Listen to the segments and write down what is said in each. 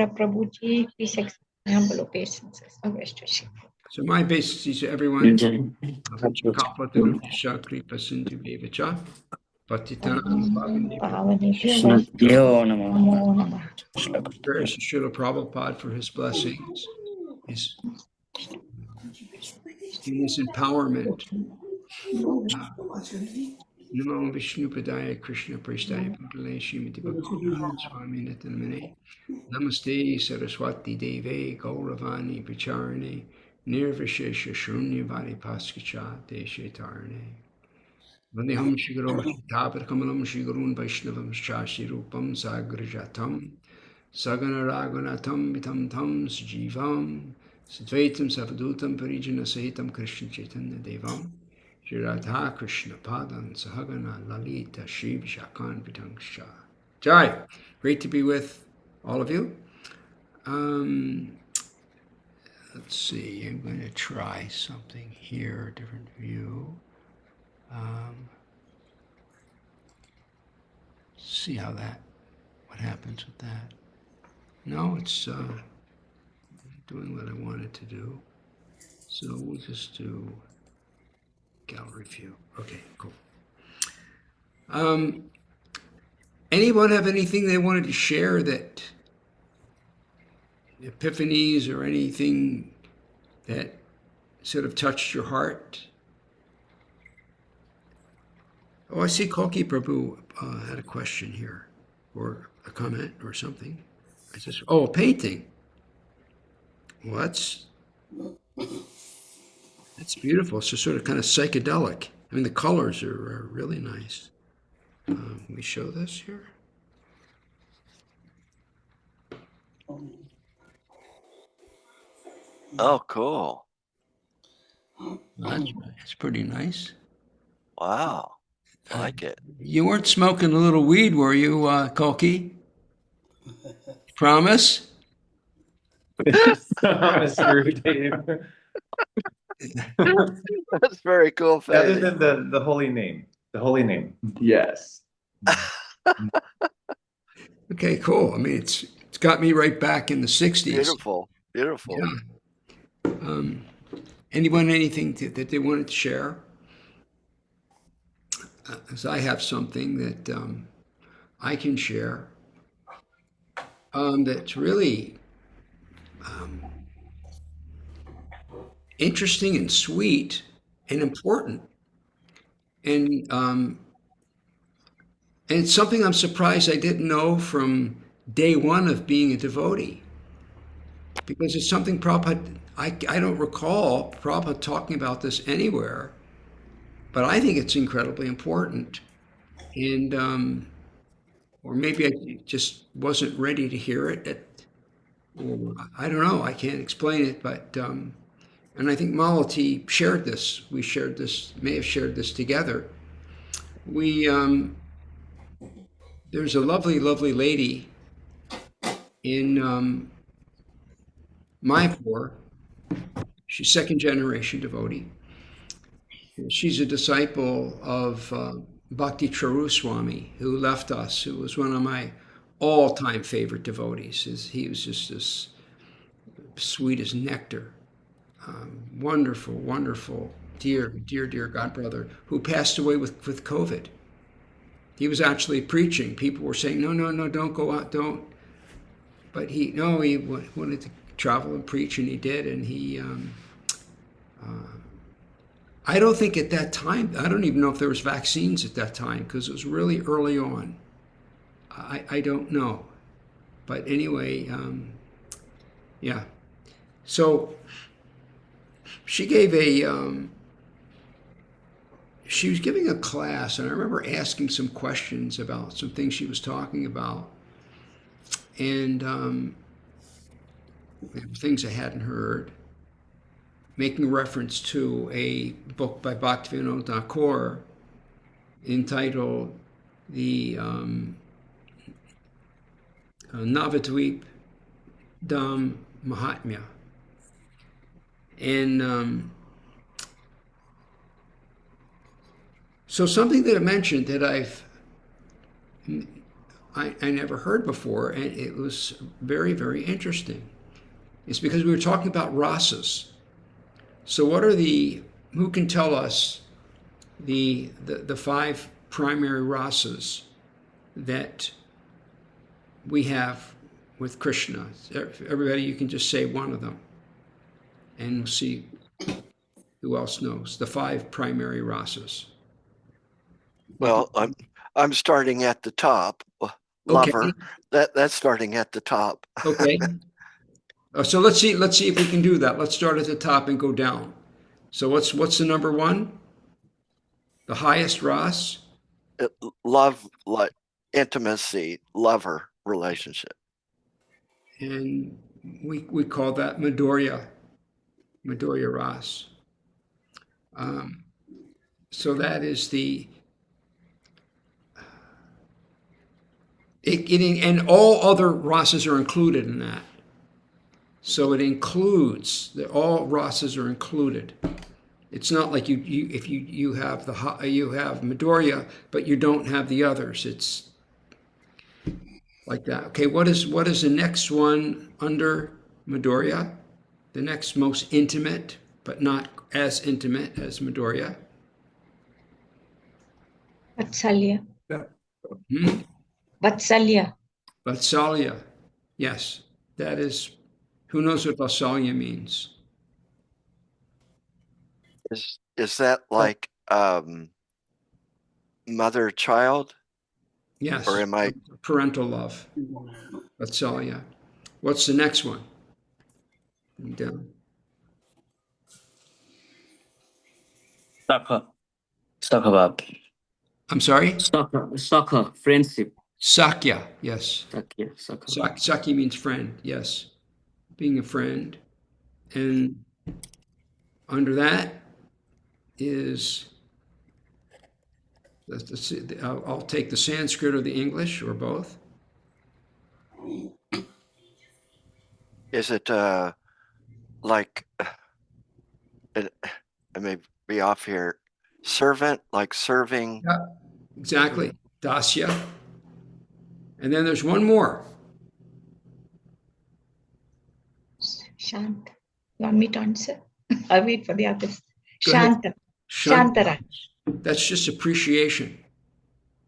Prabhuji, please accept my humble obeisances. So my obeisances to everyone. Kapatavamsha kripa sindhu devacha. Patitanam prayers to Srila Prabhupada for his blessings, his empowerment. Namo Vishnu Padaya Krishna Prestaya Pudale Srimati Bhakti Swami Nitanamane. Namaste Saraswati Deve Gauravani Pacharane Nirvishesha Shunya Vari Paskacha Deshe Tarane. Vandeham Shigaram Tapat Kamalam Shigarun Vaishnavam Shashi Rupam Sagrajatam Sagana Raghunatam Vitam Tam Sajivam Sadvaitam Savadutam Parijana Sahitam Krishna Chaitanya Devam Shri Radha Krishna Padan Sahagana Lalita Shri Vishakan Vidangsha. Jai! Great to be with all of you. Let's see, I'm going to try something here, a different view. See what happens with that. No, it's doing what I wanted to do. So we'll just do gallery view. Okay, cool. Anyone have anything they wanted to share, that epiphanies or anything that sort of touched your heart? Oh, I see Koki Prabhu had a question here, or a comment or something. A painting. Well, that's beautiful. It's just sort of kind of psychedelic. I mean, the colors are really nice. Can we show this here? Oh, cool. That's pretty nice. Wow. I like it. You weren't smoking a little weed, were you, Koki? Promise? Promise, Dave. That's very cool. Other than the holy name. The holy name. Yes. Okay, cool. I mean, it's got me right back in the 60s. Beautiful. Yeah. Anyone, anything that they wanted to share? As I have something that I can share that's really interesting and sweet and important. And it's something I'm surprised I didn't know from day one of being a devotee. Because it's something Prabhupada, I don't recall Prabhupada talking about this anywhere, but I think it's incredibly important. And, or maybe I just wasn't ready to hear it. I don't know, I can't explain it, but, and I think Malati shared this. We shared this, may have shared this together. There's a lovely, lovely lady in Mayapur. She's second generation devotee. She's a disciple of Bhakti Charu Swami, who left us, who was one of my all-time favorite devotees. He was just as sweet as nectar. Wonderful, wonderful, dear godbrother, who passed away with COVID. He was actually preaching. People were saying, no, don't go out, don't. But he wanted to travel and preach, and he did. And he, I don't think at that time, I don't even know if there was vaccines at that time, because it was really early on. I don't know. But anyway, yeah. So she gave she was giving a class, and I remember asking some questions about some things she was talking about, and things I hadn't heard, making reference to a book by Vinode Thakur entitled the Navadvipa Dham Mahatmya. And so something that I mentioned that I never heard before, and it was very, very interesting. It's because we were talking about rasas. So who can tell us the 5 primary rasas that we have with Krishna? Everybody, you can just say one of them, and we'll see who else knows the 5 primary rasas. Well, I'm starting at the top. Lover. Okay. That's starting at the top. Okay. So let's see if we can do that. Let's start at the top and go down. So what's the number 1? The highest ras? Love, like intimacy, lover relationship. And we call that Madhurya ras. So that is and all other rasas are included in that. So it includes all rasas are included. It's not like if you have Madhurya, but you don't have the others. It's like that. Okay, what is the next one under Madhurya? The next most intimate, but not as intimate as Madhurya. Vatsalya. Hmm? Vatsalya. Vatsalya. Yes, that is. Who knows what Vatsalya means? Is that like mother-child? Yes. Or am I parental love? Vatsalya. What's the next one? Down. Sakha. I'm sorry? Sakha, friendship. Sakya, yes. Sakya. Sakya means friend, yes. Being a friend. And under that is, I'll take the Sanskrit or the English or both. Is it like, I may be off here, servant, like serving? Yeah, exactly. Dasya. And then there's one more. Shanta. You want me to answer? I'll wait for the others. Go ahead. Shanta. Shanta. Shantara. That's just appreciation.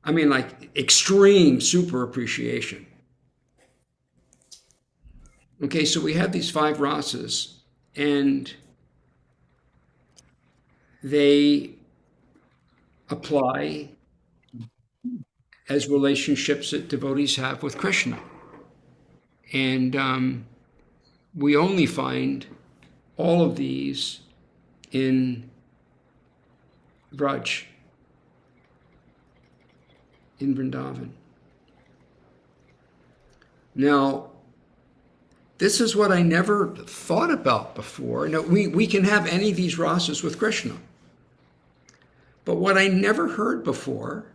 I mean, like extreme super appreciation. Okay, so we have these 5 rasas, and they apply as relationships that devotees have with Krishna. And we only find all of these in Vraj, in Vrindavan. Now, this is what I never thought about before. Now, we can have any of these rasas with Krishna. But what I never heard before,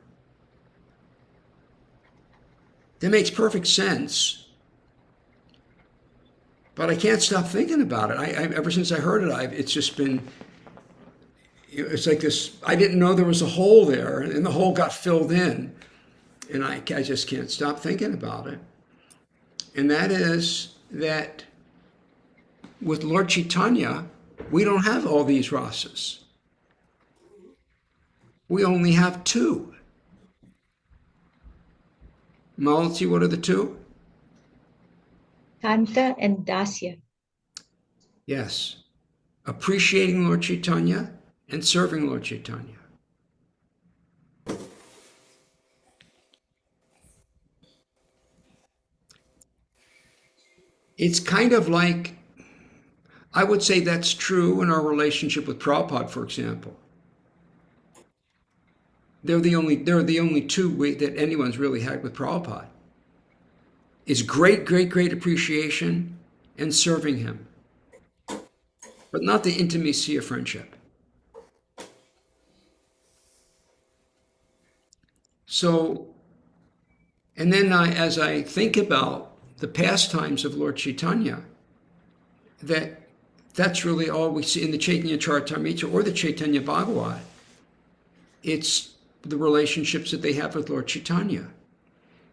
that makes perfect sense, but I can't stop thinking about it. Ever since I heard it, it's just been, it's like this, I didn't know there was a hole there, and the hole got filled in, and I just can't stop thinking about it. And that is that with Lord Chaitanya, we don't have all these rasas. We only have 2. Malati, what are the 2? Shanta and Dasya. Yes. Appreciating Lord Chaitanya and serving Lord Chaitanya. It's kind of like, I would say that's true in our relationship with Prabhupada, for example. They're the only 2 that anyone's really had with Prabhupada. Is great, great, great appreciation and serving him, but not the intimacy of friendship. So, and then as I think about the pastimes of Lord Chaitanya, that's really all we see in the Chaitanya Charitamrita or the Chaitanya Bhagavat. It's the relationships that they have with Lord Chaitanya.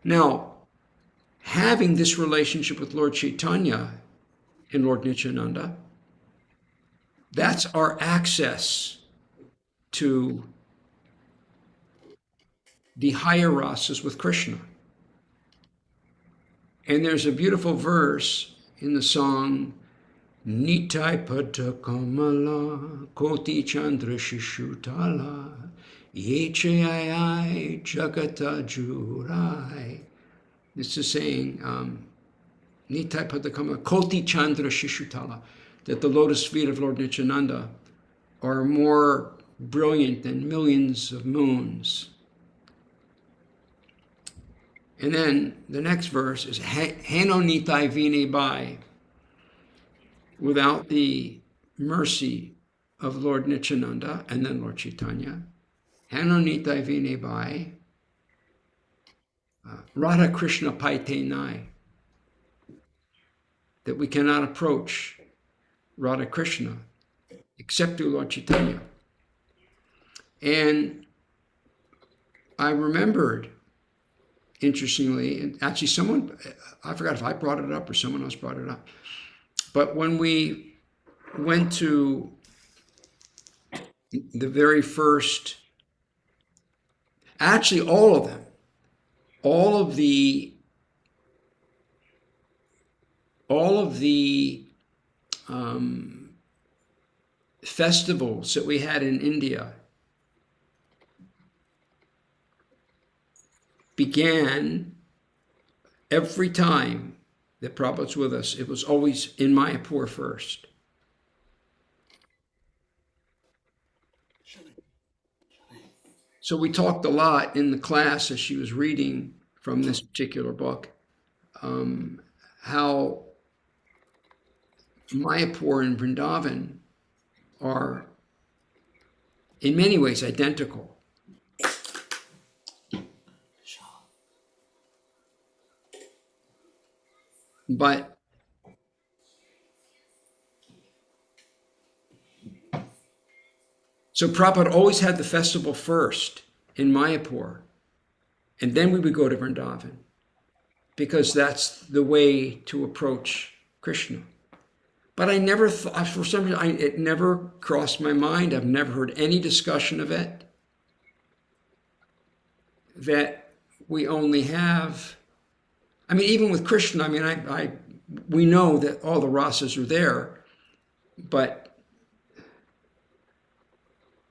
Now, having this relationship with Lord Chaitanya and Lord Nityananda, that's our access to the higher rasas with Krishna. And there's a beautiful verse in the song, Nitai Pada Kamala Koti Chandra Shishutala Yechayai Jagata Jurai. This is saying, Nitai Pada Kamala Koti Chandra Shishutala, that the lotus feet of Lord Nityananda are more brilliant than millions of moons. And then the next verse is Hano Nitai Vine Bai. Without the mercy of Lord Nityananda and then Lord Chaitanya, Hano Nitai Vine Bai, Radha Krishna Paite Nai, that we cannot approach Radha Krishna except through Lord Chaitanya. And I remembered, interestingly, and actually someone, I forgot if I brought it up or someone else brought it up, but when we went to the very first, actually all of them, all of the festivals that we had in India began every time that Prabhupada's with us, it was always in Mayapur first. So we talked a lot in the class as she was reading from this particular book, how Mayapur and Vrindavan are in many ways identical. But so Prabhupada always had the festival first in Mayapur, and then we would go to Vrindavan, because that's the way to approach Krishna. But I never thought, for some reason, it never crossed my mind. I've never heard any discussion of it, that we only have, I mean, even with Krishna, I mean, we know that all the rasas are there, but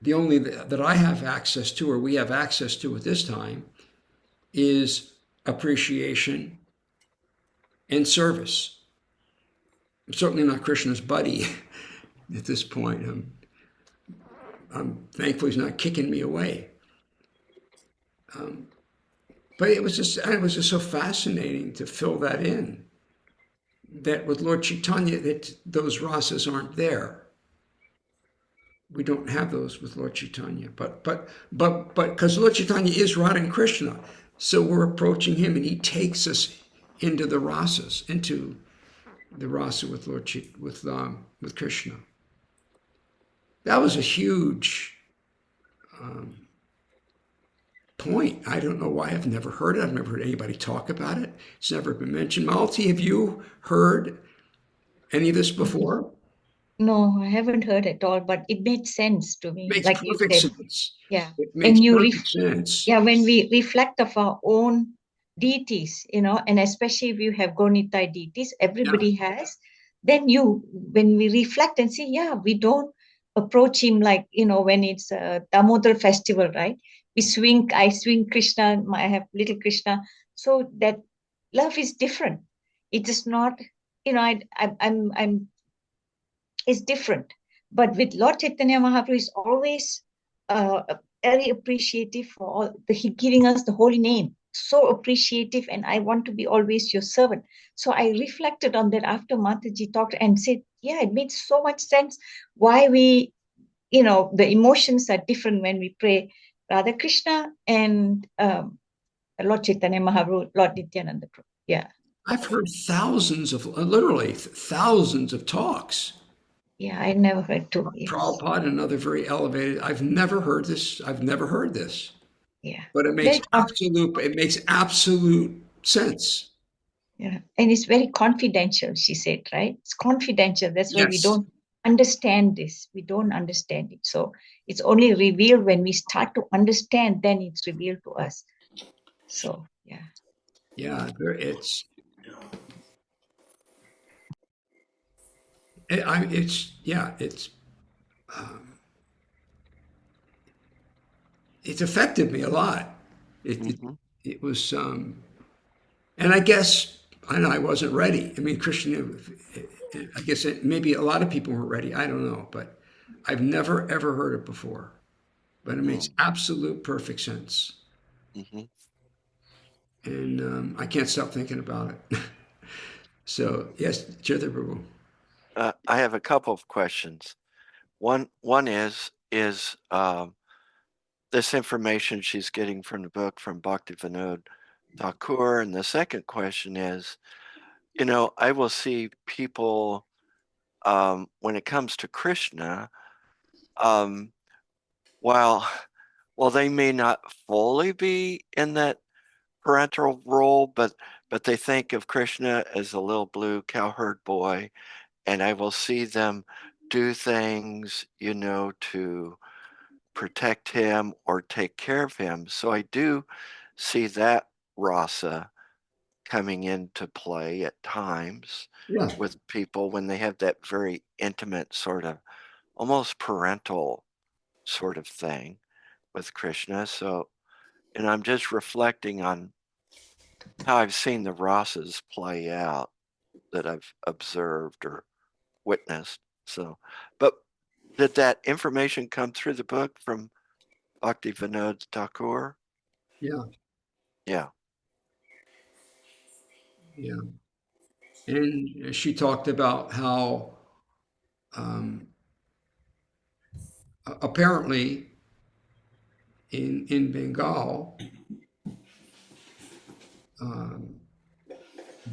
the only that I have access to, or we have access to at this time, is appreciation and service. I'm certainly not Krishna's buddy at this point. I'm thankful he's not kicking me away. But it was just so fascinating to fill that in, that with Lord Chaitanya, that those rasas aren't there. We don't have those with Lord Chaitanya, but because Lord Chaitanya is Radha and Krishna, so we're approaching him, and he takes us into the rasas, into the rasa with with Krishna. That was a huge point. I don't know why I've never heard it. I've never heard anybody talk about it. It's never been mentioned. Malti, have you heard any of this before? No, I haven't heard at all, but it made sense to me. Makes like perfect you said. sense. Yeah. It makes And perfect sense. yeah, when we reflect of our own deities, and especially if you have Gonitai deities, everybody has, then when we reflect and see, we don't approach him like, when it's a Damodar festival, right? I swing Krishna, I have little Krishna. So that love is different. It is not, it's different. But with Lord Chaitanya Mahaprabhu is always very appreciative for all he giving us the holy name. So appreciative, and I want to be always your servant. So I reflected on that after Mataji talked and said, it made so much sense why we, the emotions are different when we pray Radha Krishna and Lord Chaitanya Mahaprabhu, Lord Nityananda Prabhu. Yeah. I've heard literally thousands of talks. Yeah, I never heard too. Yes. Prabhupada and other very elevated. I've never heard this. Yeah. But it makes absolute sense. Yeah. And it's very confidential, she said, right? It's confidential. That's why we Yes. don't understand this. We don't understand it. So it's only revealed when we start to understand, then it's revealed to us. So, yeah. Yeah, it's affected me a lot. It was, and I guess I wasn't ready. I mean, Krishna, I guess maybe a lot of people weren't ready. I don't know, but I've never ever heard it before. But it makes absolute perfect sense. And I can't stop thinking about it. So yes, Chaitanya Prabhu. I have a couple of questions. One is this information she's getting from the book from Bhakti Vinode Thakur, and the second question is, I will see people when it comes to Krishna, while they may not fully be in that parental role, but they think of Krishna as a little blue cowherd boy, and I will see them do things, to protect him or take care of him. So I do see that rasa coming into play at times with people when they have that very intimate sort of almost parental sort of thing with Krishna. So, and I'm just reflecting on how I've seen the rasas play out that I've observed or witnessed. So, but did that information come through the book from Bhakti Vinod Thakur? Yeah. Yeah. Yeah. And she talked about how apparently in Bengal,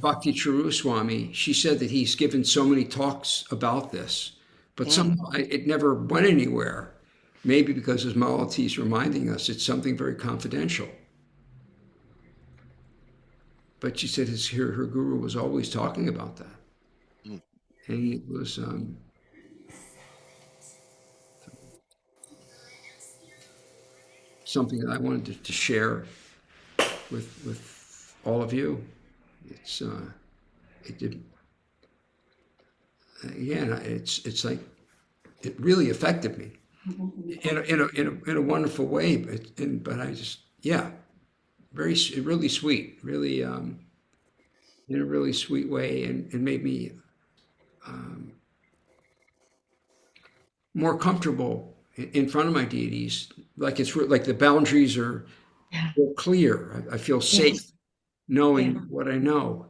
Bhakti Swami, she said that he's given so many talks about this, but somehow it never went anywhere. Maybe because, as Malati is reminding us, it's something very confidential. But she said her guru was always talking about that. And it was something that I wanted to share with all of you. It did, again, it's like it really affected me in a wonderful way. But I just, really sweet, really in a really sweet way, and made me more comfortable in front of my deities. Like like the boundaries are clear. I feel safe knowing what I know,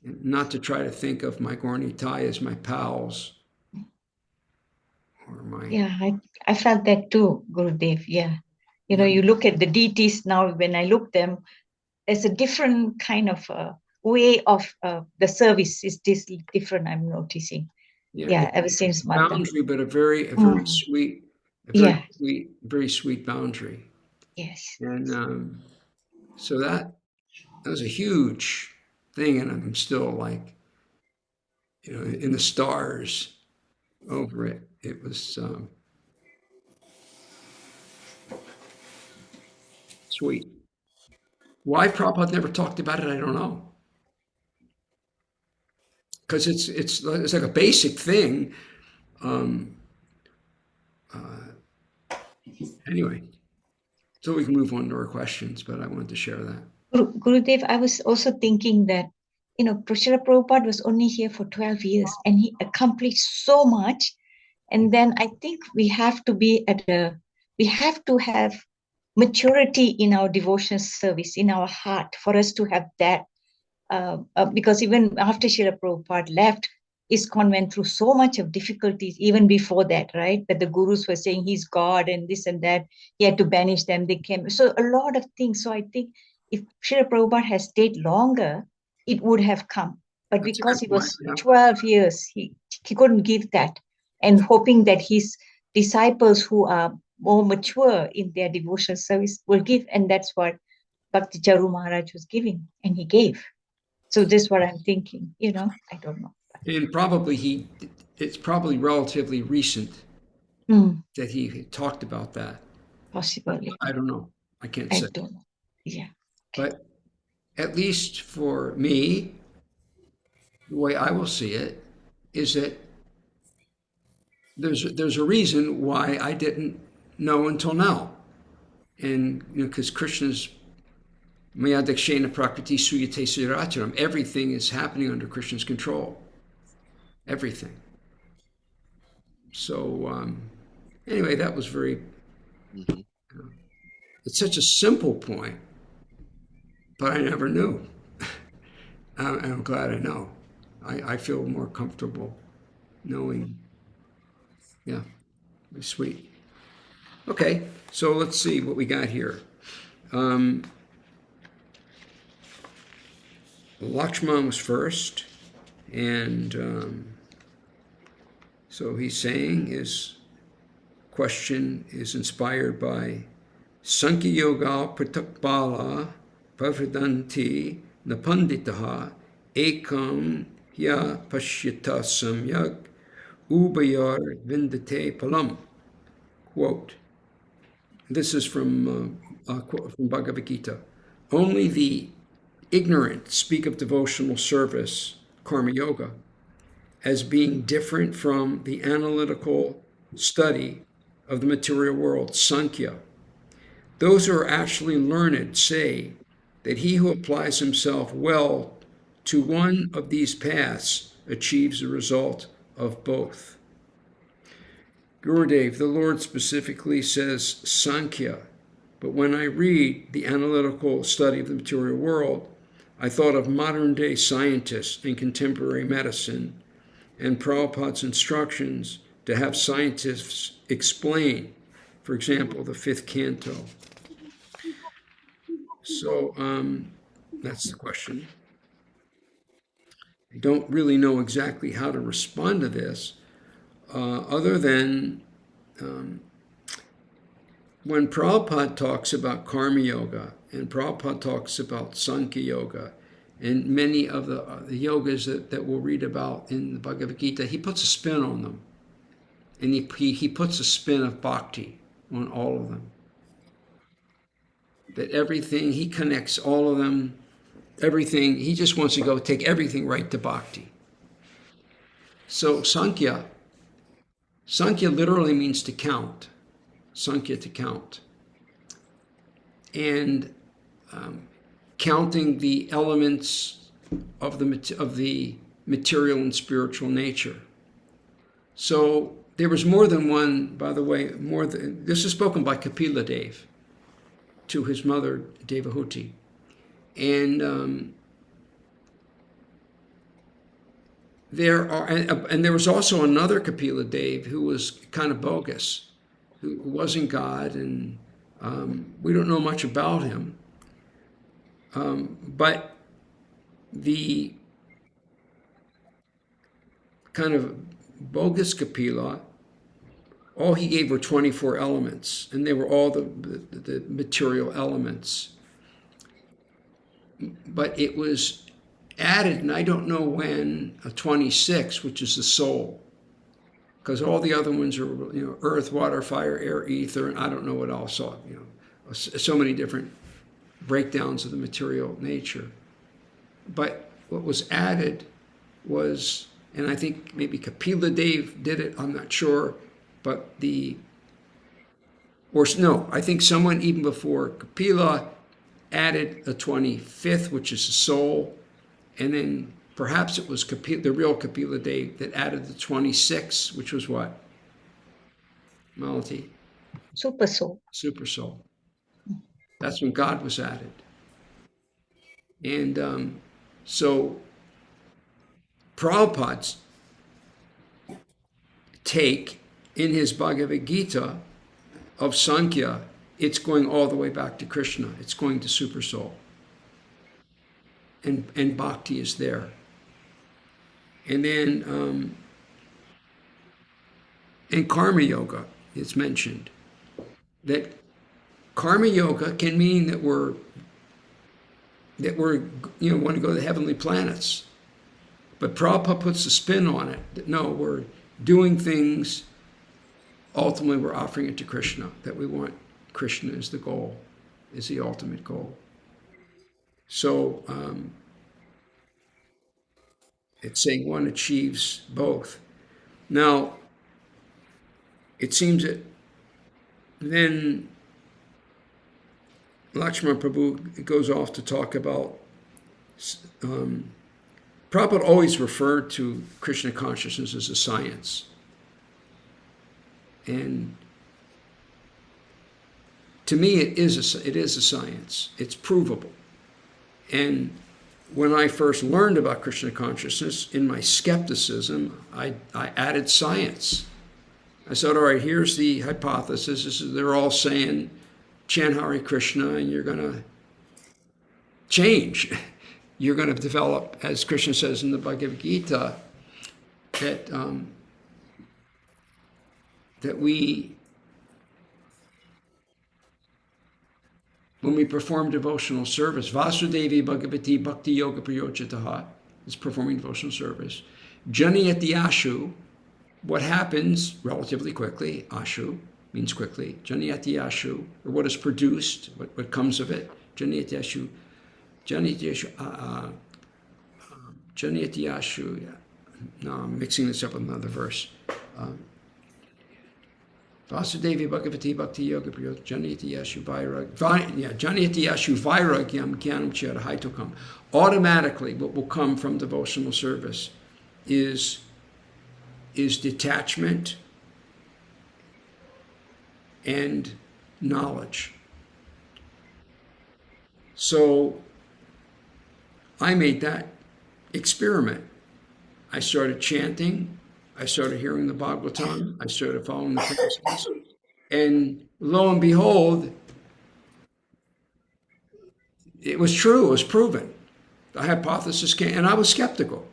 and not to try to think of my Gornitai as my pals or my. Yeah, I felt that too, Gurudev. Yeah. You look at the deities now, when I look them, there's a different kind of way of the service is different, I'm noticing. Yeah, ever since Mata. Boundary, but a very sweet, very sweet boundary. Yes. And so that was a huge thing, and I'm still like, in the stars over it. It was sweet. Why Prabhupada never talked about it, I don't know. Because it's like a basic thing. Anyway, so we can move on to our questions, but I wanted to share that. Gurudev, I was also thinking that, Srila Prabhupada was only here for 12 years and he accomplished so much. And then I think we have to have maturity in our devotional service, in our heart, for us to have that. Because even after Srila Prabhupada left, ISKCON went through so much of difficulties even before that, right? That the gurus were saying he's God and this and that. He had to banish them. They came. So a lot of things. So I think if Srila Prabhupada had stayed longer, it would have come. But that's because it was 12 years, he couldn't give that. And hoping that his disciples who are more mature in their devotional service will give. And that's what Bhakti Charu Maharaj was giving, and he gave. So this is what I'm thinking, I don't know. And probably it's probably relatively recent that he talked about that. Possibly. I don't know. I can't I say. don't know. Yeah. But at least for me, the way I will see it is that there's a reason why I didn't know until now. And because Krishna's Mayadakshena Prakriti Suyate Siracharam, everything is happening under Krishna's control. Everything. So anyway, that was very. It's such a simple point, but I never knew. I'm glad I know. I feel more comfortable knowing. Yeah, sweet. Okay, so let's see what we got here. Lakshman was first, and so he's saying his question is inspired by Sankhya Yoga Pratakbala Pavridanti Napanditaha Ekam Hya Pashyata Samyak Ubayar Vindate Palam. Quote. This is from Bhagavad Gita. Only the ignorant speak of devotional service, karma yoga, as being different from the analytical study of the material world, sankhya. Those who are actually learned say that he who applies himself well to one of these paths achieves the result of both. Gurudev, the Lord specifically says sankhya, but when I read the analytical study of the material world, I thought of modern-day scientists in contemporary medicine and Prabhupada's instructions to have scientists explain, for example, the fifth canto. So that's the question. I don't really know exactly how to respond to this, other than when Prabhupada talks about karma yoga and Prabhupada talks about sankhya yoga and many of the yogas that we'll read about in the Bhagavad Gita, he puts a spin on them. And he puts a spin of bhakti on all of them. That everything, he connects all of them, everything, he just wants to go take everything right to bhakti. So sankhya literally means to count. Sankhya, to count. And counting the elements of the material and spiritual nature. So there was more than one, by the way, this is spoken by Kapila Dev to his mother Devahuti. And there was also another Kapila Dev who was kind of bogus, who wasn't God, and we don't know much about him. But the kind of bogus Kapila, all he gave were 24 elements, and they were all the material elements. But it was added, and I don't know when, a 26, which is the soul. Because all the other ones are, earth, water, fire, air, ether, and I don't know what else. So many different breakdowns of the material nature. But what was added was, and I think maybe Kapila Dev did it, I'm not sure, but I think someone even before Kapila added a 25th, which is the soul, and then perhaps it was the real Kapila Dev that added the 26, which was what? Malati? Super soul. Super soul. That's when God was added. And so Prabhupada's take in his Bhagavad Gita of Sankhya, it's going all the way back to Krishna. It's going to Super Soul. And Bhakti is there. And then in Karma Yoga, it's mentioned. that karma yoga can mean that we're want to go to the heavenly planets. But Prabhupada puts a spin on it that no, we're doing things, ultimately we're offering it to Krishna, that we want Krishna as the goal, is the ultimate goal. So it's saying one achieves both. Now, it seems that then Lakshmana Prabhu goes off to talk about Prabhupada always referred to Krishna consciousness as a science. And to me, it is a science. It's provable. And when I first learned about Krishna consciousness, in my skepticism, I added science. I said, all right, here's the hypothesis. They're all saying, chant Hare Krishna, and you're going to change. You're going to develop, as Krishna says in the Bhagavad Gita, that when we perform devotional service, Vasudevi Bhagavati Bhakti Yoga Prayojitaha is performing devotional service. Janiyati Ashu, what happens relatively quickly, Ashu means quickly, Janiyati Ashu, or what is produced, what comes of it, Janiyati Ashu, Janiyati Ashu, no, I'm mixing this up with another verse. Vasudevi Bhagavati Bhakti Yoga Prayot Janiyati Yashu Janiyati Yashu Vairagyam Jnanam Chirahaitukam. Automatically, what will come from devotional service is detachment and knowledge. So I made that experiment. I started chanting. I started hearing the Bhagavatam. I started following the principles. And lo and behold, it was true. It was proven. The hypothesis came, and I was skeptical.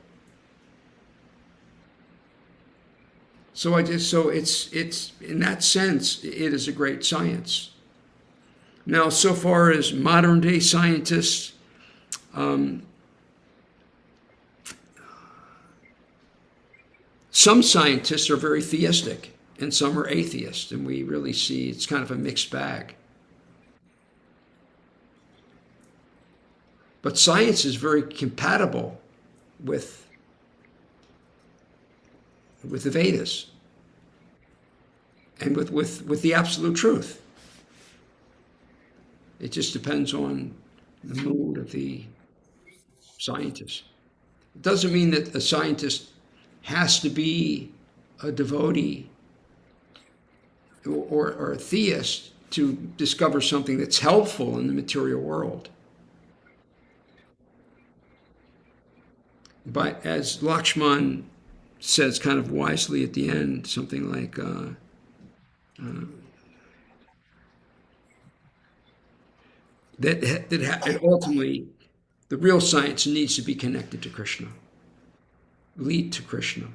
So it's in that sense, it is a great science. Now, so far as modern day scientists, some scientists are very theistic and some are atheists, and we really see it's kind of a mixed bag. But science is very compatible with the Vedas and with the absolute truth. It just depends on the mood of the scientist. It doesn't mean that a scientist has to be a devotee or a theist to discover something that's helpful in the material world. But as Lakshman says kind of wisely at the end, something like, that ultimately the real science needs to be connected to Krishna, lead to Krishna,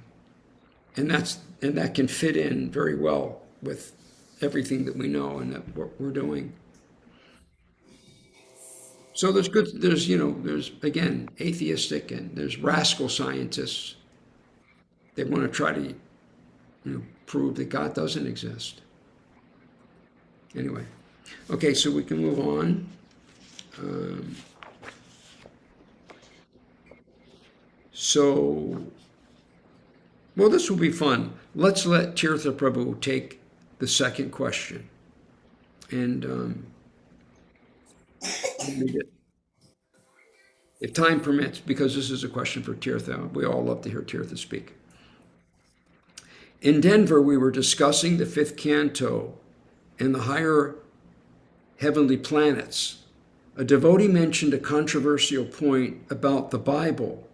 and that can fit in very well with everything that we know and that what we're doing. So there's again atheistic and there's rascal scientists. They want to try to prove that God doesn't exist. Anyway, okay, so we can move on. Well, this will be fun. Let's let Tirtha Prabhu take the second question and read it. If time permits, because this is a question for Tirtha. We all love to hear Tirtha speak. In Denver, we were discussing the fifth canto and the higher heavenly planets. A devotee mentioned a controversial point about the Bible,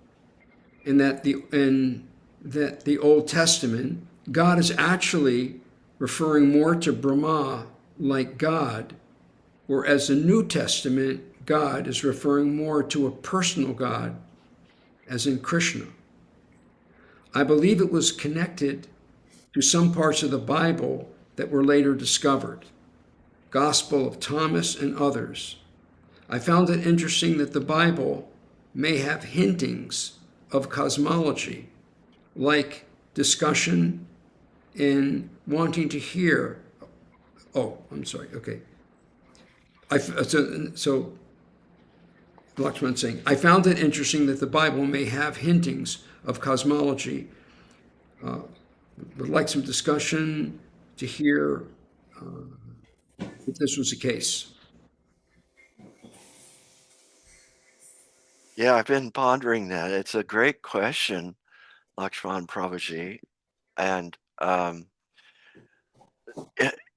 in that the Old Testament, God is actually referring more to Brahma like God, whereas the New Testament, God is referring more to a personal God, as in Krishna. I believe it was connected to some parts of the Bible that were later discovered. Gospel of Thomas and others. I found it interesting that the Bible may have hintings of cosmology, like discussion in wanting to hear. Oh, I'm sorry. Okay. So Lakshman saying, I found it interesting that the Bible may have hintings of cosmology. Would like some discussion to hear if this was the case. Yeah, I've been pondering that. It's a great question, Lakshman Prabhuji. And,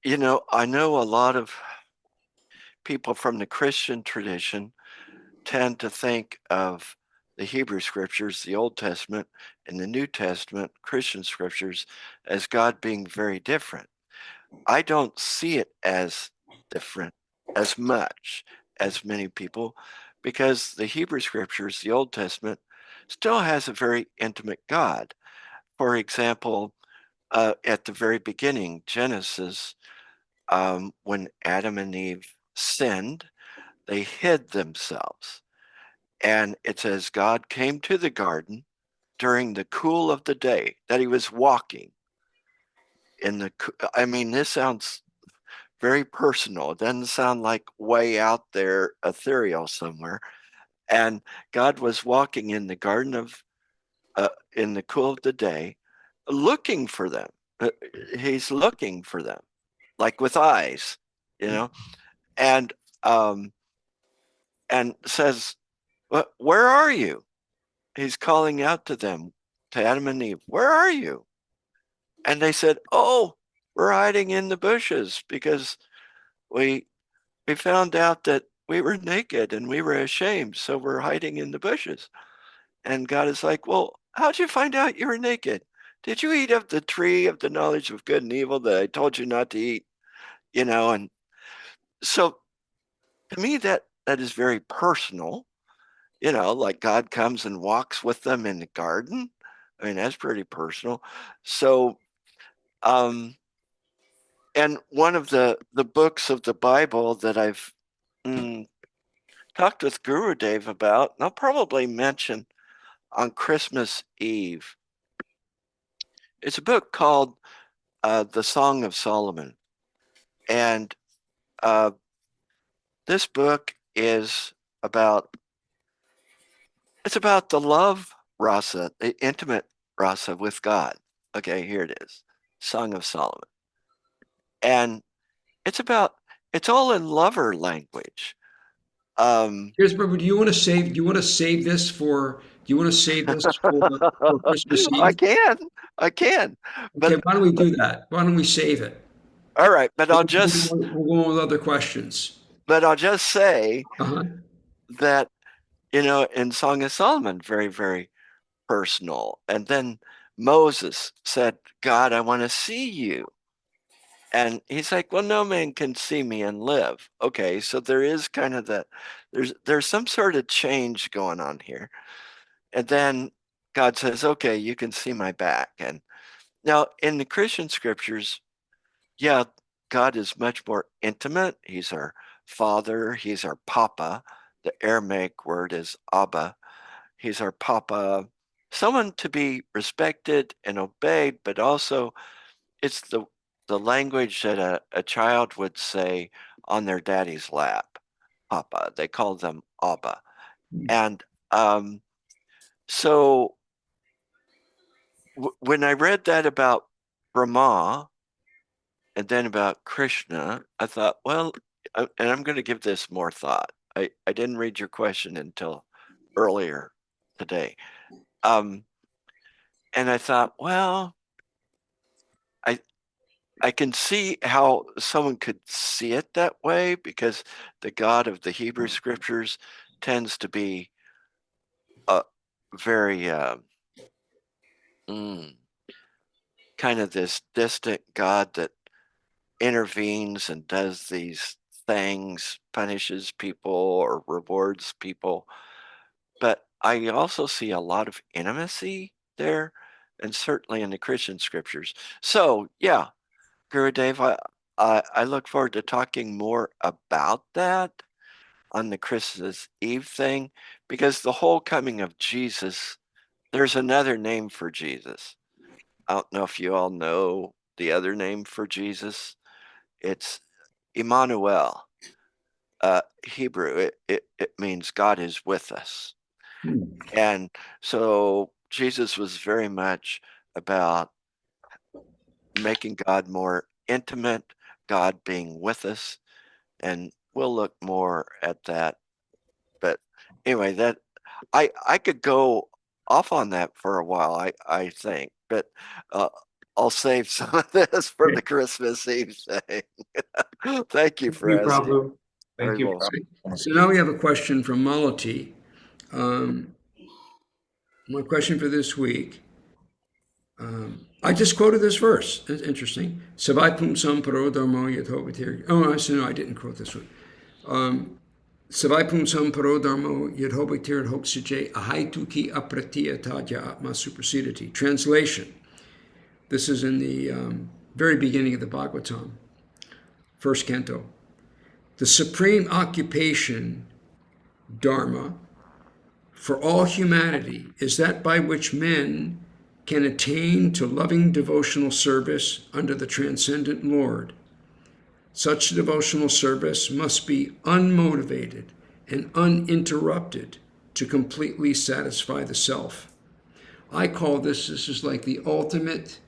you know, I know a lot of people from the Christian tradition tend to think of the Hebrew scriptures, the Old Testament, and the New Testament, Christian scriptures, as God being very different. I don't see it as different as much as many people, because the Hebrew scriptures, the Old Testament, still has a very intimate God. For example, at the very beginning, Genesis, when Adam and Eve sinned, they hid themselves. And it says God came to the garden during the cool of the day, that he was walking in the, I mean, this sounds very personal. It doesn't sound like way out there, ethereal somewhere. And God was walking in the garden of, in the cool of the day, looking for them. He's looking for them, like with eyes, you know, and says, where are you? He's calling out to them, to Adam and Eve, where are you? And they said, oh, we're hiding in the bushes because we found out that we were naked and we were ashamed, so we're hiding in the bushes. And God is like, well, how'd you find out you were naked? Did you eat of the tree of the knowledge of good and evil that I told you not to eat? You know, and so to me, that is very personal. You know, like God comes and walks with them in the garden. I mean, that's pretty personal. So, and one of the books of the Bible that I've talked with Guru Dev about, and I'll probably mention on Christmas Eve. It's a book called The Song of Solomon. And this book is about, it's about the love rasa, the intimate rasa with God. Okay, here it is, Song of Solomon. And it's about, it's all in lover language. Here's Prabhu. Do you want to save this for? Do you want to save this for Christmas Eve? I can. But, okay, why don't we do that? Why don't we save it? All right, but I'll just we'll go with other questions. But I'll just say that, you know, in Song of Solomon, very, very personal. And then Moses said, God, I want to see you. And he's like, well, no man can see me and live. Okay, so there is kind of that, there's some sort of change going on here. And then God says, okay, you can see my back. And now in the Christian scriptures, yeah, God is much more intimate. He's our father. He's our papa. The Aramaic word is Abba. He's our papa, someone to be respected and obeyed, but also it's the language that a child would say on their daddy's lap, papa. They call them Abba. And so when I read that about Brahma and then about Krishna, I thought, well, and I'm going to give this more thought. I didn't read your question until earlier today. And I thought, well, I can see how someone could see it that way, because the God of the Hebrew scriptures tends to be a very kind of this distant God that intervenes and does these things, punishes people or rewards people. But I also see a lot of intimacy there, and certainly in the Christian scriptures. So yeah, Gurudev, I look forward to talking more about that on the Christmas Eve thing, because the whole coming of Jesus, there's another name for Jesus. I don't know if you all know the other name for Jesus. It's Emmanuel. Hebrew, it means God is with us. And so Jesus was very much about making God more intimate, God being with us, and we'll look more at that. But anyway, that I could go off on that for a while, I think, but I'll save some of this for the Christmas Eve thing. Thank you for asking. Prabhu. Thank you. So now we have a question from Malati. My question for this week. I just quoted this verse. That's interesting. Savai pumsam paro dharmo yadhovatir. Oh, no, I didn't quote this one. Savai pumsam paro dharmo yadhovatir hoksije ahaituki apratiyataja atma supersediti. Translation. This is in the very beginning of the Bhagavatam, first canto. The supreme occupation, dharma, for all humanity is that by which men can attain to loving devotional service under the transcendent Lord. Such devotional service must be unmotivated and uninterrupted to completely satisfy the self. I call this is like the ultimate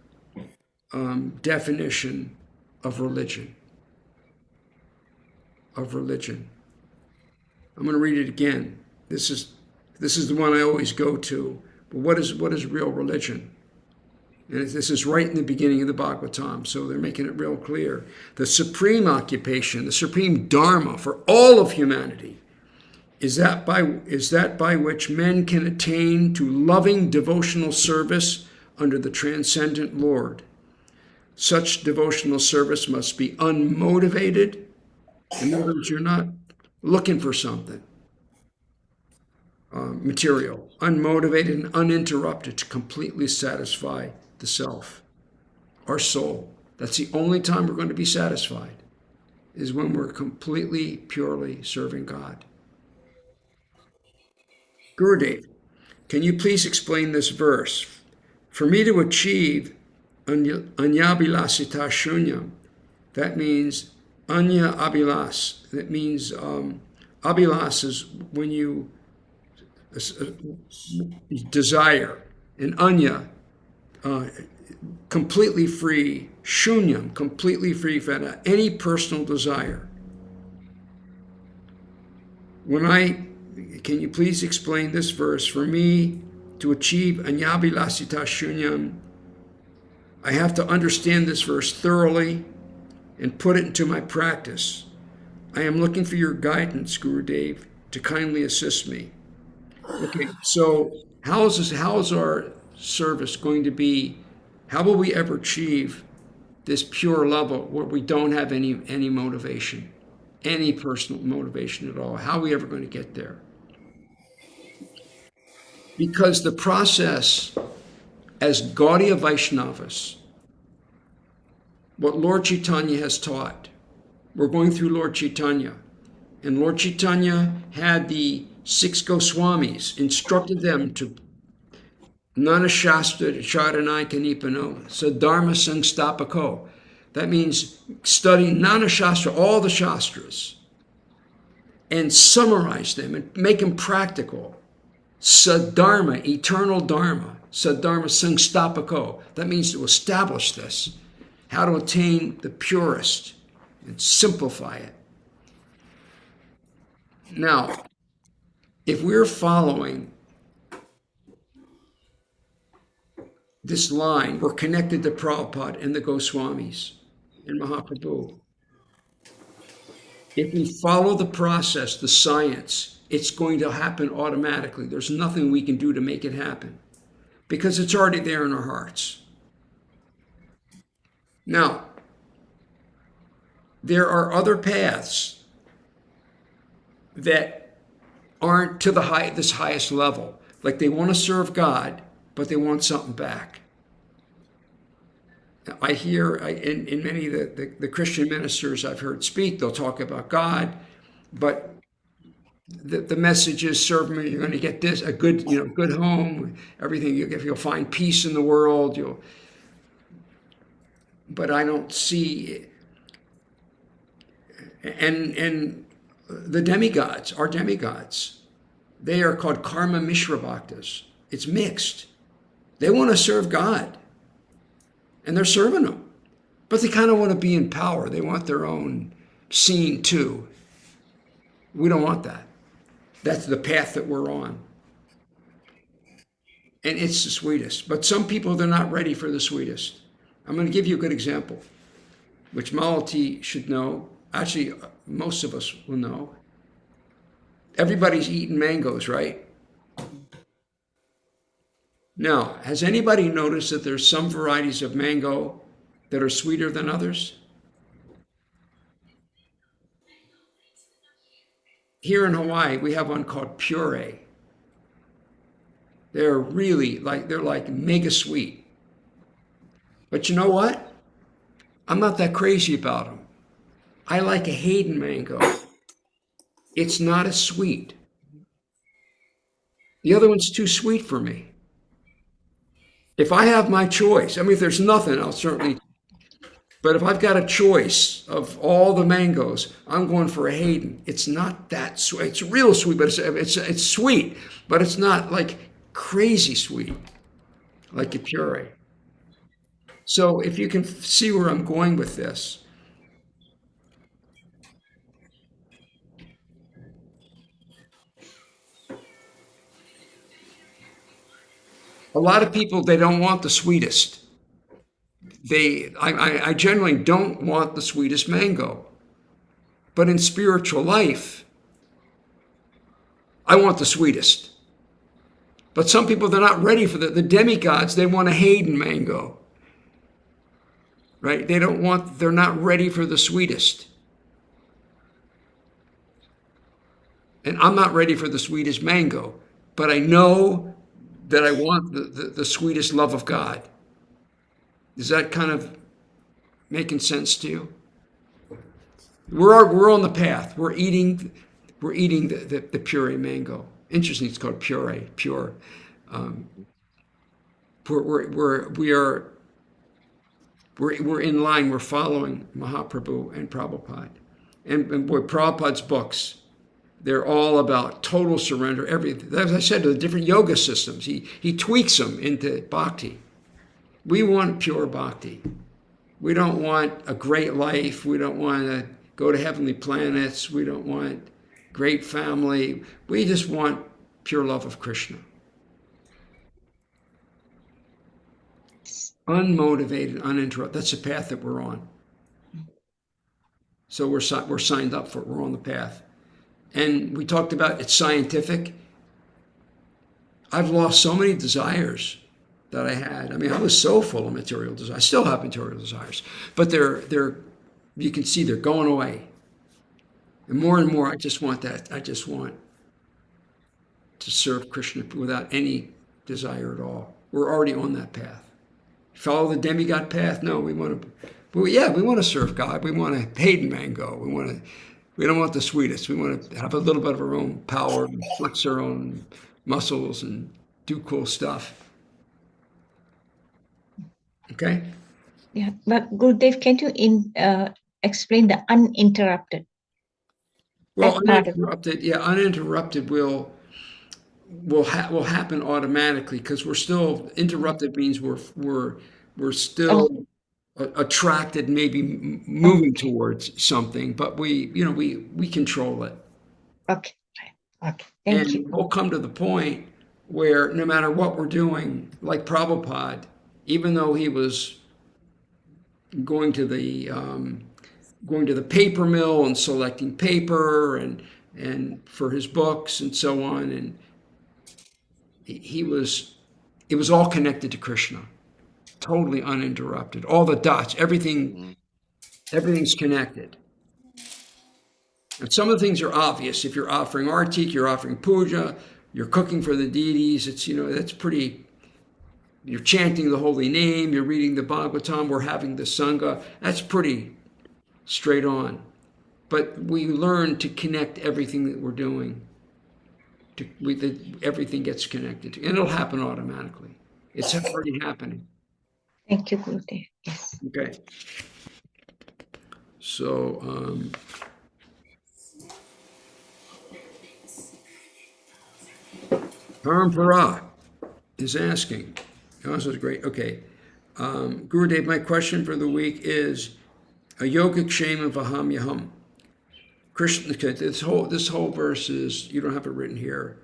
definition of religion. I'm going to read it again. This is the one I always go to. But what is real religion? And this is right in the beginning of the Bhagavatam, so they're making it real clear. The supreme occupation, the supreme dharma for all of humanity is that by which men can attain to loving devotional service under the transcendent Lord. Such devotional service must be unmotivated. In other words, you're not looking for something material, unmotivated and uninterrupted to completely satisfy the self, our soul. That's the only time we're going to be satisfied, is when we're completely, purely serving God. Gurudev, can you please explain this verse? For me to achieve anyabilasita shunyam, that means anya abilas. That means abilas is when you desire, and anya, completely free, shunyam, completely free from any personal desire. Can you please explain this verse? For me to achieve anyabilasita shunyam, I have to understand this verse thoroughly and put it into my practice. I am looking for your guidance, Gurudev, to kindly assist me. Okay, so how is our service going to be? How will we ever achieve this pure level where we don't have any motivation, any personal motivation at all? How are we ever going to get there? Because the process, as Gaudiya Vaishnavas, what Lord Chaitanya has taught, we're going through Lord Chaitanya, and Lord Chaitanya had the 6 Goswamis, instructed them to Nana Shastra Charanai Kanipano, Sadharma Sangstapako. That means study Nana Shastra, all the Shastras, and summarize them and make them practical. Sadharma, eternal Dharma, Sadharma Sangstapako. That means to establish this, how to attain the purest and simplify it. Now, if we're following this line, we're connected to Prabhupada and the Goswamis and Mahaprabhu. If we follow the process, the science, it's going to happen automatically. There's nothing we can do to make it happen because it's already there in our hearts. Now, there are other paths that aren't to this highest level. Like they want to serve God, but they want something back. I hear in many of the Christian ministers I've heard speak, they'll talk about God, but the message is, serve me, you're going to get this, a good, good home, everything. You'll find peace in the world. But I don't see, and the demigods, our demigods, they are called karma mishra bhaktas. It's mixed. They want to serve God, and they're serving him, but they kind of want to be in power. They want their own scene too. We don't want that. That's the path that we're on. And it's the sweetest. But some people, they're not ready for the sweetest. I'm going to give you a good example, which Malati should know. Actually, most of us will know. Everybody's eating mangoes, right? Now, has anybody noticed that there's some varieties of mango that are sweeter than others? Here in Hawaii, we have one called puree. They're really they're like mega sweet. But you know what? I'm not that crazy about them. I like a Hayden mango. It's not as sweet. The other one's too sweet for me. If I have my choice, if there's nothing, I'll certainly. But if I've got a choice of all the mangoes, I'm going for a Hayden. It's not that sweet. It's real sweet, but it's sweet, but it's not like crazy sweet, like a puree. So if you can see where I'm going with this. A lot of people, they don't want the sweetest. I generally don't want the sweetest mango. But in spiritual life, I want the sweetest. But some people, they're not ready for the demigods. They want a Hayden mango. Right? They're not ready for the sweetest. And I'm not ready for the sweetest mango. But I know that I want the sweetest love of God. Is that kind of making sense to you? We're on the path. We're eating the puree mango. Interesting, it's called puree, pure. We're in line. We're following Mahaprabhu and Prabhupada, and boy, Prabhupada's books. They're all about total surrender. Everything, as I said, to the different yoga systems, he tweaks them into bhakti. We want pure bhakti. We don't want a great life. We don't want to go to heavenly planets. We don't want great family. We just want pure love of Krishna. Unmotivated, uninterrupted. That's the path that we're on. So we're signed up for it. We're on the path. And we talked about it's scientific. I've lost so many desires that I had. I was so full of material desires. I still have material desires, but they're you can see they're going away. And more, I just want that. I just want to serve Krishna without any desire at all. We're already on that path. Follow the demigod path? No, we want to serve God. We want a Hayden mango. We don't want the sweetest. We want to have a little bit of our own power, and flex our own muscles and do cool stuff. Okay? Yeah, but Gurudev, can you explain the uninterrupted? Well, uninterrupted will happen automatically because we're still interrupted means we're still attracted, maybe moving towards something, but we control it. Okay, thank you. We'll come to the point where no matter what we're doing, like Prabhupada, even though he was going to the paper mill and selecting paper and for his books and so on, and it was all connected to Krishna, totally uninterrupted. All the dots, everything's connected. And some of the things are obvious. If you're offering artik, you're offering puja, you're cooking for the deities. It's that's pretty. you're chanting the holy name, you're reading the Bhagavatam, we're having the sangha. That's pretty straight on. But we learn to connect everything that we're doing. Everything gets connected. And it'll happen automatically. It's already happening. Thank you, Gurudev. Yes. Okay. So, Parampara is asking. Oh, this is great. Okay. Gurudev, my question for the week is a Yogakshemam Vahamyaham. Krishna, this whole verse is, you don't have it written here.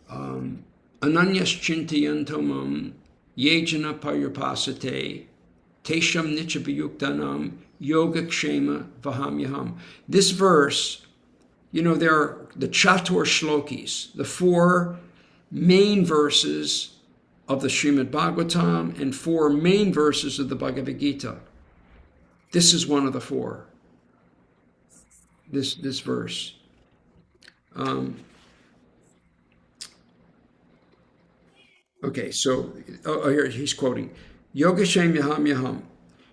Ananyas chintayantamam yejana payurpasate tesham nichabhayuktanam Yogakshema Vahamyaham. This verse, there are the Chatur Shlokis, the 4 main verses of the Srimad Bhagavatam and 4 main verses of the Bhagavad Gita. This is one of the 4. This verse. Okay, so here he's quoting Yogakshemam Yaham.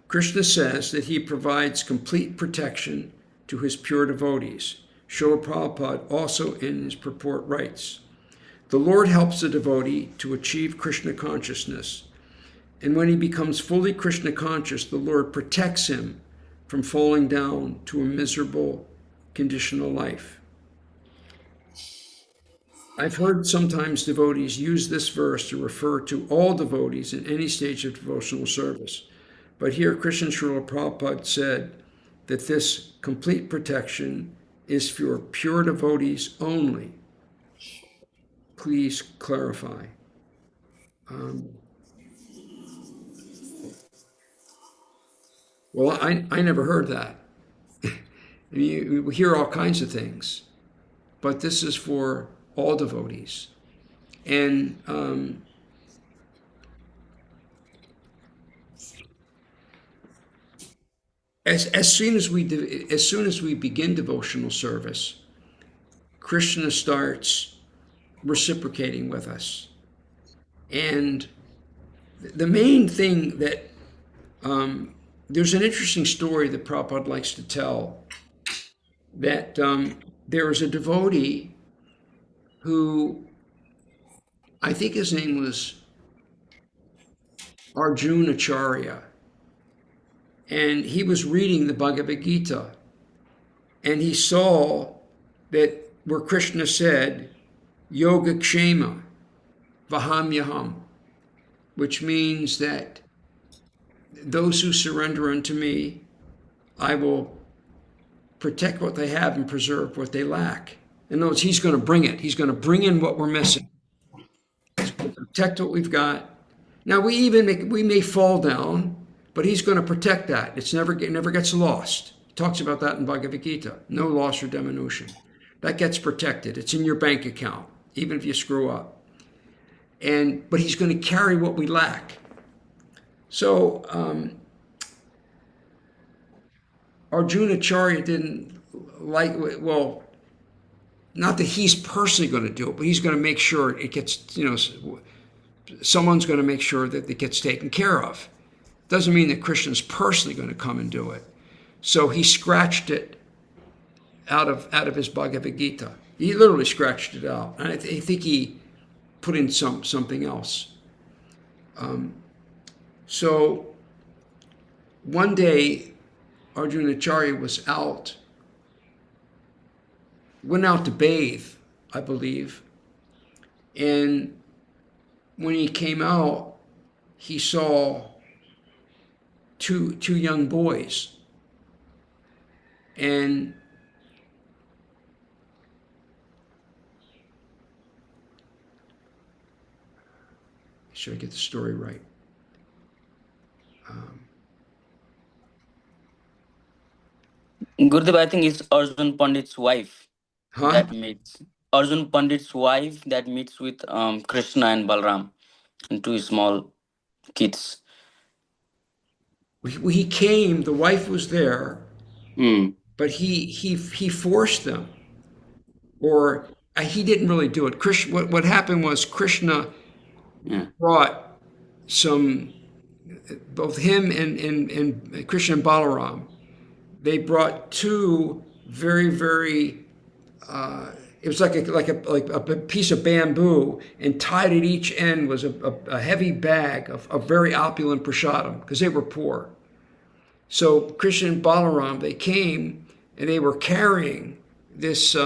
Krishna says that he provides complete protection to his pure devotees. Srila Prabhupada also in his purport writes, the Lord helps the devotee to achieve Krishna consciousness, and when he becomes fully Krishna conscious, the Lord protects him from falling down to a miserable conditional life. I've heard sometimes devotees use this verse to refer to all devotees in any stage of devotional service. But here Krishna Srila Prabhupada said that this complete protection is for pure devotees only. Please clarify. Well, I never heard that. We hear all kinds of things, but this is for all devotees. And as soon as we begin devotional service, Krishna starts reciprocating with us. And the main thing that there's an interesting story that Prabhupada likes to tell, that there was a devotee who, I think his name was Arjunacharya, and he was reading the Bhagavad Gita, and he saw that where Krishna said, Yogakshema Vahamyaham, which means that those who surrender unto me, I will protect what they have and preserve what they lack. In other words, he's going to bring it. He's going to bring in what we're missing. He's going to protect what we've got. Now, we may fall down, but he's going to protect that. It never gets lost. He talks about that in Bhagavad Gita. No loss or diminution. That gets protected. It's in your bank account, even if you screw up. But he's going to carry what we lack. So Arjunacharya didn't like, well, not that he's personally going to do it, but he's going to make sure it gets, someone's going to make sure that it gets taken care of. Doesn't mean that Krishna's personally going to come and do it. So he scratched it out of his Bhagavad Gita. He literally scratched it out. And I think he put in something else. So one day, Arjunacharya went out to bathe, I believe. And when he came out, he saw two young boys. And should I get the story right? Gurudev, I think it's Arjun Pandit's wife Huh? that meets. Arjun Pandit's wife that meets with Krishna and Balram and 2 small kids. He came, the wife was there, but he forced them. Or he didn't really do it. What happened was Krishna brought both him and Krishna and Balaram, they brought two very, very, it was like a piece of bamboo, and tied at each end was a heavy bag of very opulent prasadam, because they were poor. So Krishna and Balaram, they came and they were carrying this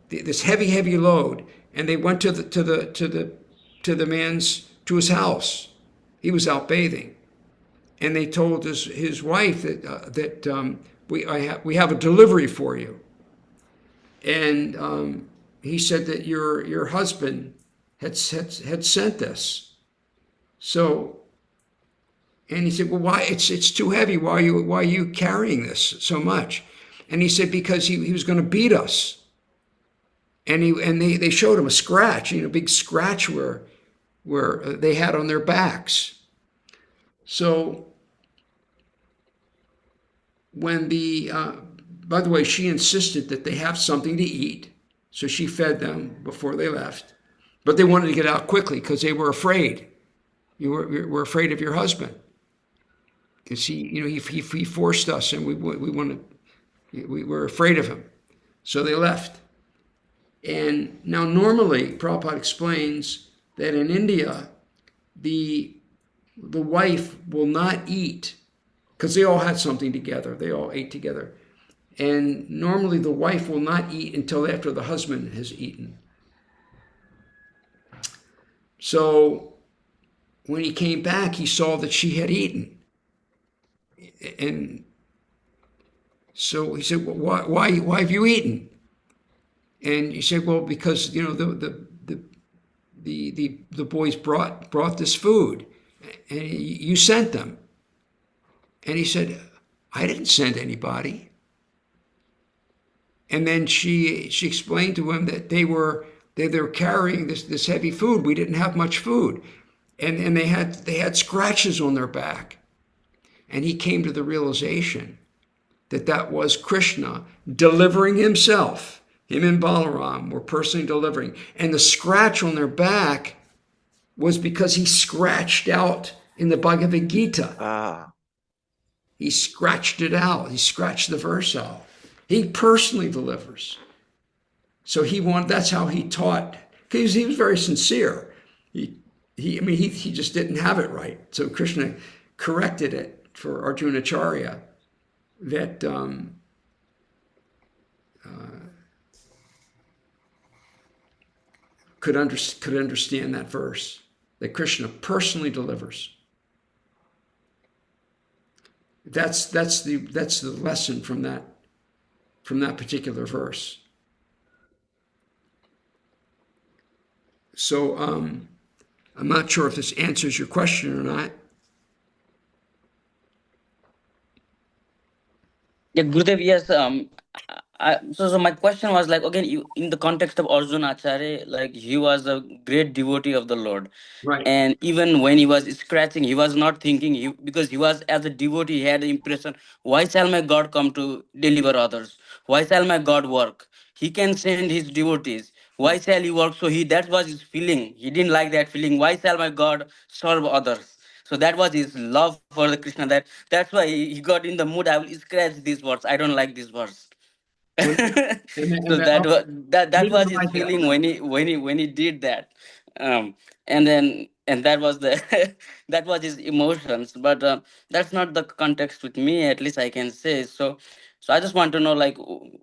this heavy load, and they went to his house. He was out bathing, and they told his wife that we have a delivery for you, and he said that your husband had sent this. So. And he said, well, why? It's too heavy. Why are you carrying this so much? And he said, because he was going to beat us. And they showed him a scratch, a big scratch where they had on their backs. So when by the way, she insisted that they have something to eat. So she fed them before they left. But they wanted to get out quickly because they were afraid. You were afraid of your husband. Because he forced us, and we were afraid of him. So they left. And now normally, Prabhupada explains that in India, the wife will not eat, because they all had something together. They all ate together. And normally the wife will not eat until after the husband has eaten. So when he came back, he saw that she had eaten. And so he said, well, why have you eaten? And he said, well, because the boys brought this food, and you sent them. And he said, I didn't send anybody. And then she explained to him that they were carrying this heavy food. We didn't have much food, and they had scratches on their back. And he came to the realization that was Krishna delivering himself. Him and Balaram were personally delivering. And the scratch on their back was because he scratched out in the Bhagavad Gita. He scratched it out. He scratched the verse out. He personally delivers. So that's how he taught. Because he was very sincere. He just didn't have it right. So Krishna corrected it for Arjunacharya, that could understand that verse, that Krishna personally delivers. That's the lesson from that particular verse. So I'm not sure if this answers your question or not. Yeah, Gurudev, yes. So my question was like, again, in the context of Arjunacharya, like he was a great devotee of the Lord. Right. And even when he was scratching, he was not thinking, because he was, as a devotee, he had the impression, why shall my God come to deliver others? Why shall my God work? He can send his devotees. Why shall he work? So that was his feeling. He didn't like that feeling. Why shall my God serve others? So that was his love for the Krishna. That's why he got in the mood. I will scratch these words. I don't like this verse. So that was his feeling when he did that. And that was that was his emotions. But that's not the context with me. At least I can say so. So I just want to know, like,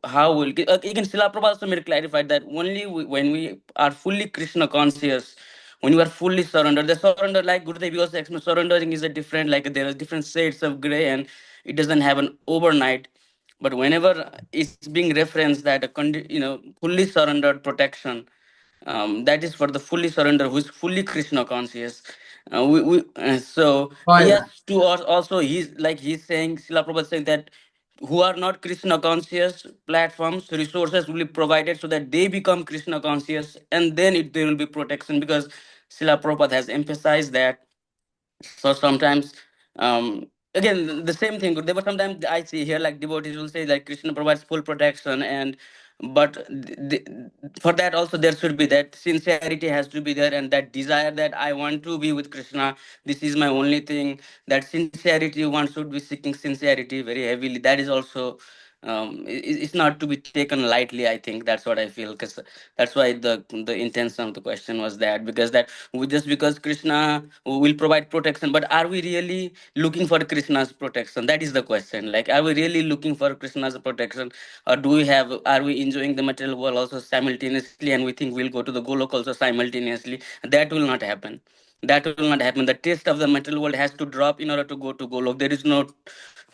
how will again Srila Prabhupada also made clarified that only when we are fully Krishna conscious, when you are fully surrendered, the surrender, like Gurudev also explained, surrendering is a different, like there are different shades of gray, and it doesn't happen overnight. But whenever it's being referenced that fully surrendered protection, that is for the fully surrender who is fully Krishna conscious. So yes, to us also he's saying, Srila Prabhupada saying that who are not Krishna conscious, platforms, resources will be provided so that they become Krishna conscious, and then there will be protection, because Srila Prabhupada has emphasized that. So sometimes, again, the same thing. There were sometimes I see here, like devotees will say like Krishna provides full protection, and but for that also there should be that sincerity has to be there, and that desire that I want to be with Krishna, this is my only thing. That sincerity, one should be seeking sincerity very heavily. That is also it's not to be taken lightly. I think that's what I feel, because that's why the intention of the question was that, because that just because Krishna will provide protection, but are we really looking for Krishna's protection? That is the question. Like, are we really looking for Krishna's protection, or are we enjoying the material world also simultaneously, and we think we'll go to the Golok also simultaneously? That will not happen. That will not happen. The taste of the material world has to drop in order to go to Golok. There is no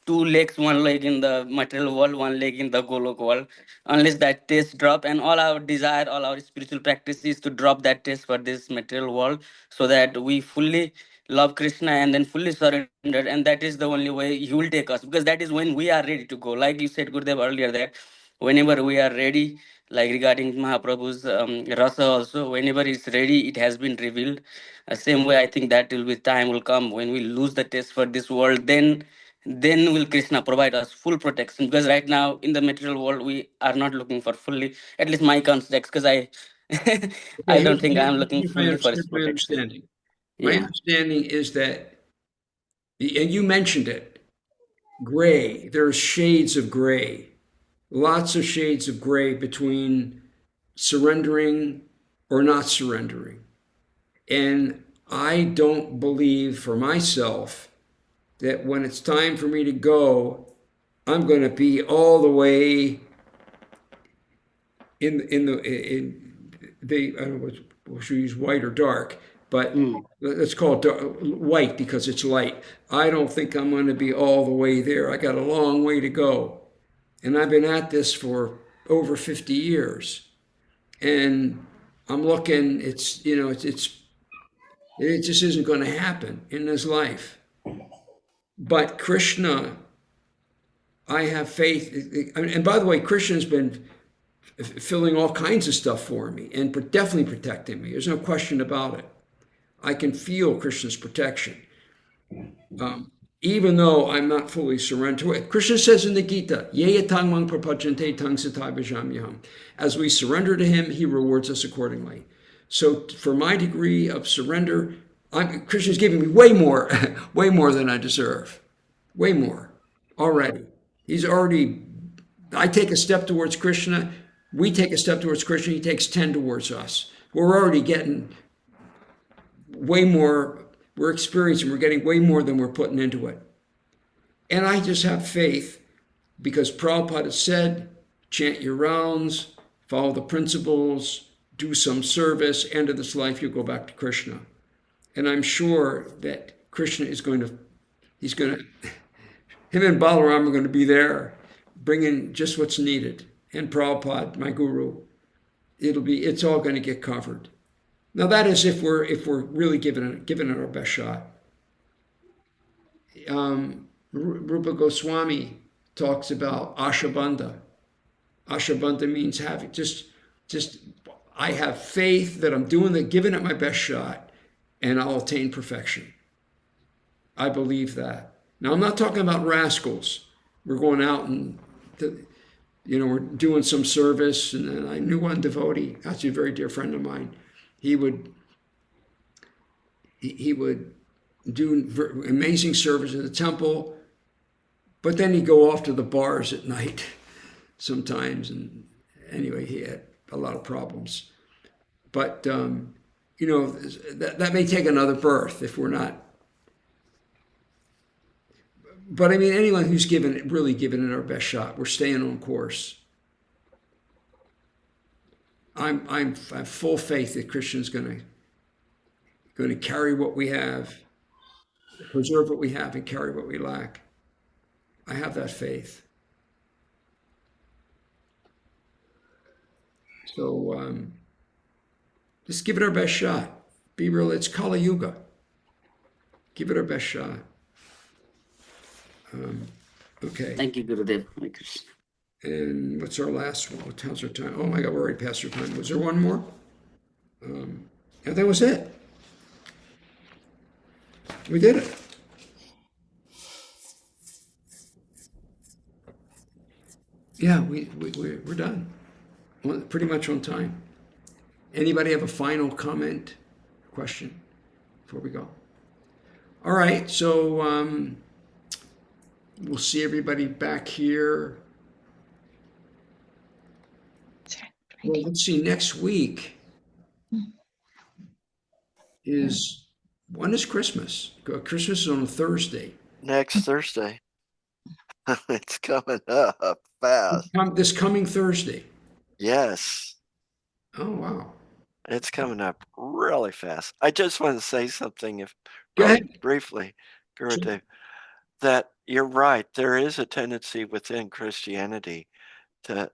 two legs, one leg in the material world, one leg in the Golok world. Unless that taste drop, and all our desire, all our spiritual practice is to drop that taste for this material world, so that we fully love Krishna and then fully surrender. And that is the only way He will take us, because that is when we are ready to go. Like you said, Gurudev, earlier, that whenever we are ready, like regarding Mahaprabhu's Rasa also, whenever it's ready, it has been revealed. Same way, I think that will be time will come when we lose the taste for this world, then will Krishna provide us full protection. Because right now in the material world, we are not looking for fully, at least my context, because I I Okay, don't think I'm looking here's my fully for his my protection. understanding. My Yeah. understanding is that, and you mentioned it, gray. There's shades of gray, lots of shades of gray between surrendering or not surrendering. And I don't believe for myself that when it's time for me to go, I'm going to be all the way in they, I don't know what should we use, white or dark, but Mm. let's call it white because it's light. I don't think I'm going to be all the way there. I got a long way to go, and I've been at this for over 50 years, and I'm looking. It's it just isn't going to happen in this life. But Krishna, I have faith. And by the way, Krishna's been filling all kinds of stuff for me and definitely protecting me. There's no question about it. I can feel Krishna's protection. Even though I'm not fully surrendered to it. Krishna says in the Gita, Ye tang mang prapajante tang sitai bhajamyaham. As we surrender to him, he rewards us accordingly. So for my degree of surrender, Krishna's giving me way more, way more than I deserve. Way more already. He's already, I take a step towards Krishna, we take a step towards Krishna, he takes 10 towards us. We're already getting way more, we're getting way more than we're putting into it. And I just have faith because Prabhupada has said, chant your rounds, follow the principles, do some service, end of this life, you'll go back to Krishna. And I'm sure that Krishna is going to, him and Balaram are going to be there, bringing just what's needed. And Prabhupada, my guru, it's all going to get covered. Now that is if we're really giving it our best shot. Rupa Goswami talks about Ashabandha. Ashabandha means having just I have faith that I'm giving it my best shot, and I'll attain perfection. I believe that. Now I'm not talking about rascals. We're going out and we're doing some service, and then I knew one devotee, actually a very dear friend of mine. He would do amazing service in the temple, but then he'd go off to the bars at night sometimes, and anyway, he had a lot of problems. But that may take another birth if we're not. But I mean, anyone who's really given it our best shot, we're staying on course. I have full faith that Krishna's going to carry what we have, preserve what we have, and carry what we lack. I have that faith. So just give it our best shot. Be real. It's Kali Yuga. Give it our best shot. Okay. Thank you, Gurudev. And what's our last one? How's our time? Oh my God, we're already past our time. Was there one more? And that was it. We did it. Yeah, we're done. pretty much on time. Anybody have a final comment, question before we go? All right, so we'll see everybody back here. Well, let's see, next week is, when is Christmas? Christmas is on a Thursday. Next Thursday. It's coming up fast. This coming Thursday. Yes. Oh, wow. It's coming up really fast. I just want to say something, if Go ahead. briefly, Gurudev, that you're right. There is a tendency within Christianity to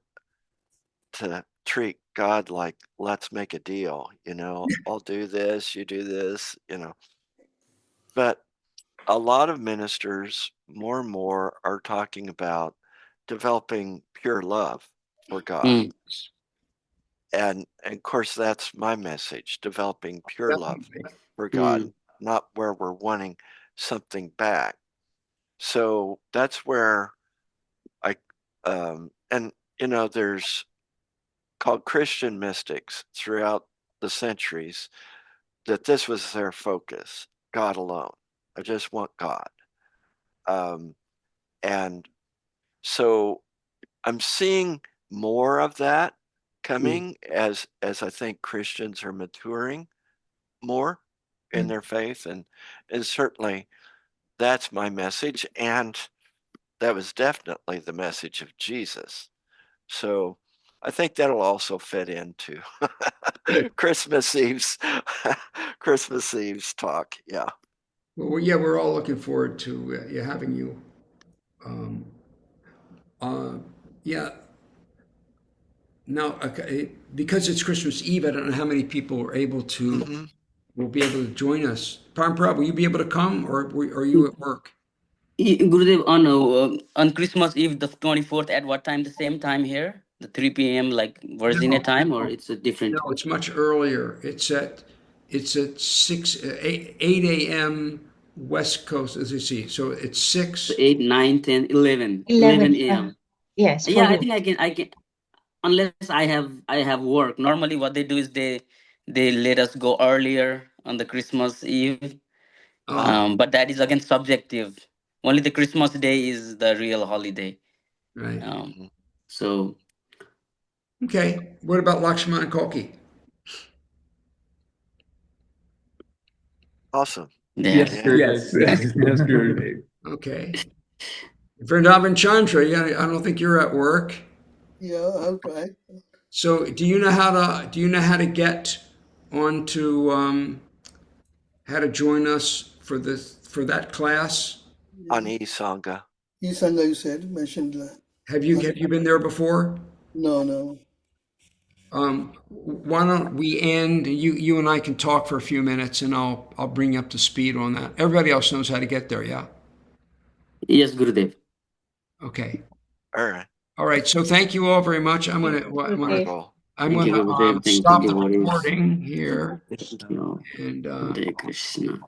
treat God like, let's make a deal, I'll do this, you do this, But a lot of ministers more and more are talking about developing pure love for God. And of course, that's my message, developing pure love for God, not where we're wanting something back. So that's where there's called Christian mystics throughout the centuries, that this was their focus, God alone. I just want God. And so I'm seeing more of that coming as I think Christians are maturing more in their faith, and certainly that's my message, and that was definitely the message of Jesus. So I think that'll also fit into Christmas Eve's talk. Yeah. Well, yeah, we're all looking forward to having you. Yeah. Now, because it's Christmas Eve, I don't know how many people are able to will be able to join us. Prabhupada, will you be able to come, or are you at work? Gurudev, on Christmas Eve, the 24th, at what time? The same time here, the 3 p.m. like Virginia time, or it's a different? No, it's much earlier. It's at 8 a.m. West Coast, as you see. So it's 6. 8, 9, 10, 11 a.m. Yes. Yeah, I think I can, unless I have work. Normally what they do is they let us go earlier on the Christmas Eve. But that is again subjective. Only the Christmas day is the real holiday. Right. So. Okay. What about Lakshman and Koki? Awesome. Yes. Yes. Yes, Guru. Okay. Vrindavan Chandra, I don't think you're at work. Yeah, I'll try. So do you know how to get onto how to join us for that class? On e-Sangha. E-Sangha, you said, mentioned. Have you been there before? No. Why don't we end? You and I can talk for a few minutes, and I'll bring you up to speed on that. Everybody else knows how to get there, yeah? Yes, Gurudev. Okay. All right. So thank you all very much. I'm gonna stop the recording here. And Hare Krishna.